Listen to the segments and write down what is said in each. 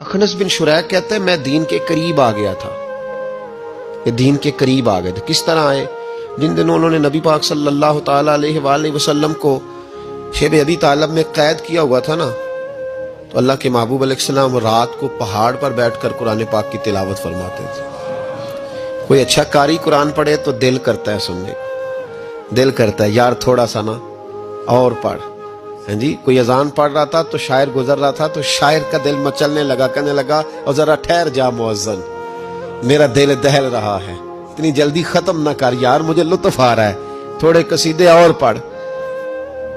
अखनस बिन शुरैक कहते हैं मैं दीन के करीब आ गया था। ये दीन के करीब आ गए थे। किस तरह आए? जिन दिनों उन्होंने नबी पाक सल्लल्लाहु ताला अलैहि वसल्लम को शेब अबी तालिब में कैद किया हुआ था ना, तो अल्लाह के महबूब अलैहिस्सलाम रात को पहाड़ पर बैठकर कुरान पाक की तिलावत फरमाते थे। कोई अच्छा कारी कुरान पढ़े तो दिल करता है सुनने, दिल करता है यार थोड़ा सा ना और पढ़। हाँ जी, कोई अजान पढ़ रहा था तो शायर गुजर रहा था तो शायर का दिल मचलने लगा, कहने लगा और जरा ठहर जा मुअज्जिन, मेरा दिल दहल रहा है, इतनी जल्दी खत्म ना कर यार, मुझे लुत्फ आ रहा है, थोड़े कसीदे और पढ़।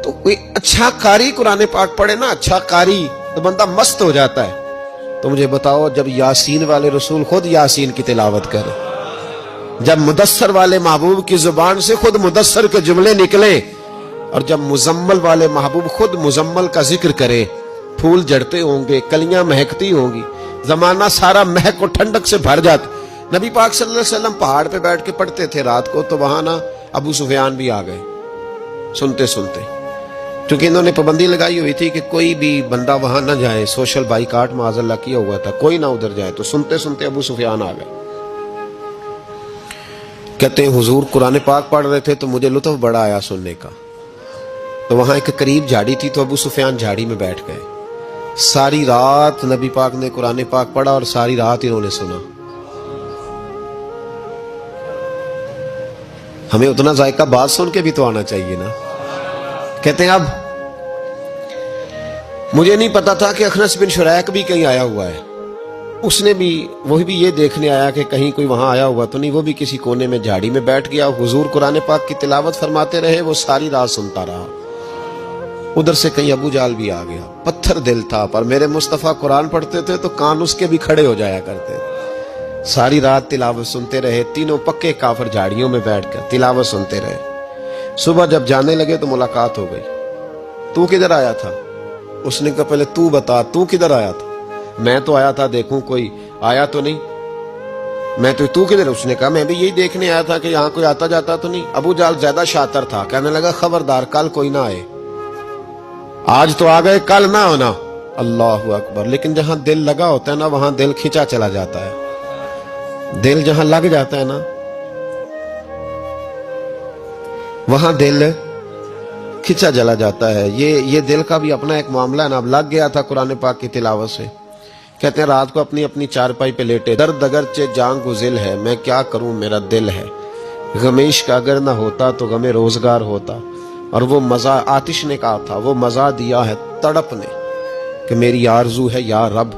तो कोई अच्छा कारी कुरान पाक पढ़े ना, अच्छा कारी, तो बंदा मस्त हो जाता है। तो मुझे बताओ, जब यासीन वाले रसूल खुद यासीन की तिलावत करे, जब मुदस्सर वाले महबूब की जुबान से खुद मुदस्सर के जुमले निकले, और जब मुजम्मल वाले महबूब खुद मुजम्मल का जिक्र करे, फूल जड़ते होंगे, कलियां महकती होंगी, जमाना सारा महक और ठंडक से भर जाता। नबी पाक सल्लल्लाहु अलैहि वसल्लम पहाड़ पे बैठ के पढ़ते थे रात को, तो वहां ना अबू सुफियान भी आ गए सुनते सुनते, क्योंकि इन्होंने पाबंदी लगाई हुई थी कि कोई भी बंदा वहां ना जाए, सोशल बाइकाट माज़अल्लाह किया हुआ था, कोई ना उधर जाए। तो सुनते सुनते अबू सुफियान आ गए। कहते हैं हुजूर कुरान पाक पढ़ रहे थे तो मुझे लुत्फ बड़ा आया सुनने का। तो वहां एक करीब झाड़ी थी, तो अबू सुफियान झाड़ी में बैठ गए। सारी रात नबी पाक ने कुरान पाक पढ़ा और सारी रात इन्होंने सुना। हमें उतना जायका बात सुन के भी तो आना चाहिए ना। कहते हैं अब मुझे नहीं पता था कि अखनस बिन शुरैक भी कहीं आया हुआ है। उसने भी, वही भी ये देखने आया कि कहीं कोई वहां आया हुआ तो नहीं। वो भी किसी कोने में झाड़ी में बैठ गया, हुजूर कुरान पाक की तिलावत फरमाते रहे, वो सारी रात सुनता रहा। उधर से कहीं अबू जाल भी आ गया। पत्थर दिल था, पर मेरे मुस्तफा कुरान पढ़ते थे तो कान उसके भी खड़े हो जाया करते थे। सारी रात तिलावत सुनते रहे। तीनों पक्के काफिर झाड़ियों में बैठकर तिलावत सुनते रहे। सुबह जब जाने लगे तो मुलाकात हो गई। तू किधर आया था? उसने कहा पहले तू बता, तू किधर आया था? मैं तो आया था देखूं कोई आया तो नहीं। मैं तो, तू किधर? उसने कहा मैं भी यही देखने आया था कि यहाँ कोई आता जाता तो नहीं। अबू जाल ज्यादा शातिर था, कहने लगा खबरदार कल कोई ना आए, आज तो आ गए कल ना होना। अल्लाहु अकबर। लेकिन जहां दिल लगा होता है ना, वहां दिल खिंचा चला जाता है। दिल जहां लग जाता है ना, वहां दिल खिंचा चला जाता है। ये दिल का भी अपना एक मामला है ना। अब लग गया था कुरान पाक की तिलावत से। कहते हैं रात को अपनी अपनी चारपाई पे लेटे, दर्द अगरचे जान गुजिल है, मैं क्या करूं मेरा दिल है, गमेश का अगर ना होता तो गमे रोजगार होता। और वो मजा आतिश ने कहा था, वो मजा दिया है तड़प ने कि मेरी आरजू है या रब,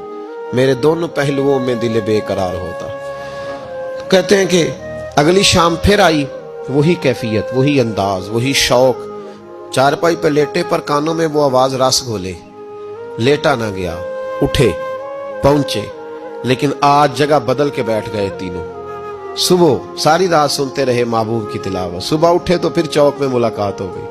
मेरे दोनों पहलुओं में दिल बेकरार होता। तो कहते हैं कि अगली शाम फिर आई वही कैफियत, वही अंदाज, वही शौक। चारपाई पे लेटे पर कानों में वो आवाज रस घोले। लेटा ना गया, उठे पहुंचे, लेकिन आज जगह बदल के बैठ गए तीनों। सुबह सारी रात सुनते रहे महबूब की तिलावत। सुबह उठे तो फिर चौक में मुलाकात हो गई।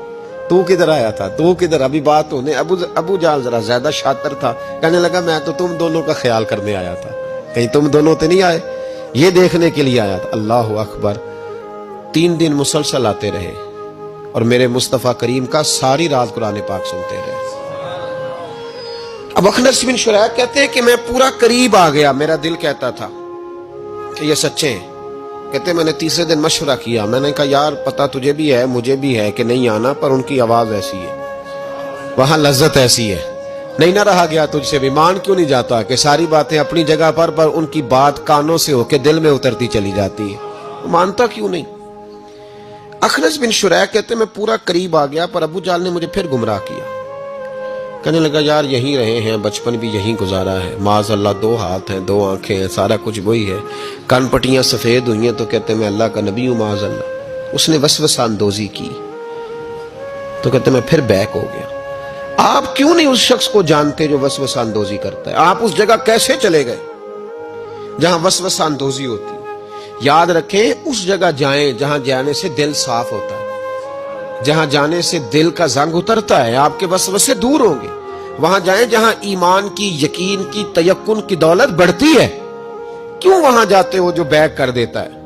तू किधर आया था? तू किधर? अभी बात होने। अबू जाल जरा ज्यादा शातिर था, कहने लगा मैं तो तुम दोनों का ख्याल करने आया था, कहीं तुम दोनों तो नहीं आए, ये देखने के लिए आया था। अल्लाह अकबर। 3 दिन मुसलसल आते रहे और मेरे मुस्तफा करीम का सारी रात कुरान पाक सुनते रहे। अब अखनस बिन शुरैक कहते हैं कि मैं पूरा करीब आ गया। मेरा दिल कहता था कि ये सच्चे हैं। कहते मैंने तीसरे दिन मशवरा किया। मैंने कहा यार पता तुझे भी है मुझे भी है कि नहीं आना, पर उनकी आवाज ऐसी है, वहां लज्जत ऐसी है, नहीं ना रहा गया तुझसे भी। मान क्यों नहीं जाता कि सारी बातें अपनी जगह पर उनकी बात कानों से होके दिल में उतरती चली जाती है, मानता क्यों नहीं? अखनस बिन शुरैक कहते मैं पूरा करीब आ गया, पर अबू जाल ने मुझे फिर गुमराह किया। कहने लगा यार यहीं रहे हैं, बचपन भी यहीं गुजारा है, माज़अल्लाह 2 हाथ हैं 2 आंखें हैं, सारा कुछ वही है, कान पट्टियां सफेद हुई हैं तो कहते मैं अल्लाह का नबी हूं माज़अल्लाह। उसने वसवसा अंदोजी की तो कहते मैं फिर बैक हो गया। आप क्यों नहीं उस शख्स को जानते जो वसवसा अंदोजी करता है? आप उस जगह कैसे चले गए जहां वसवसा अंदोजी होती है? याद रखें, उस जगह जाएं जहां जाने से दिल साफ होता है, जहां जाने से दिल का जंग उतरता है, आपके वसवसे दूर होंगे। वहां जाएं जहां ईमान की, यकीन की, तयक्कुन की दौलत बढ़ती है। क्यों वहां जाते हो जो बैक कर देता है?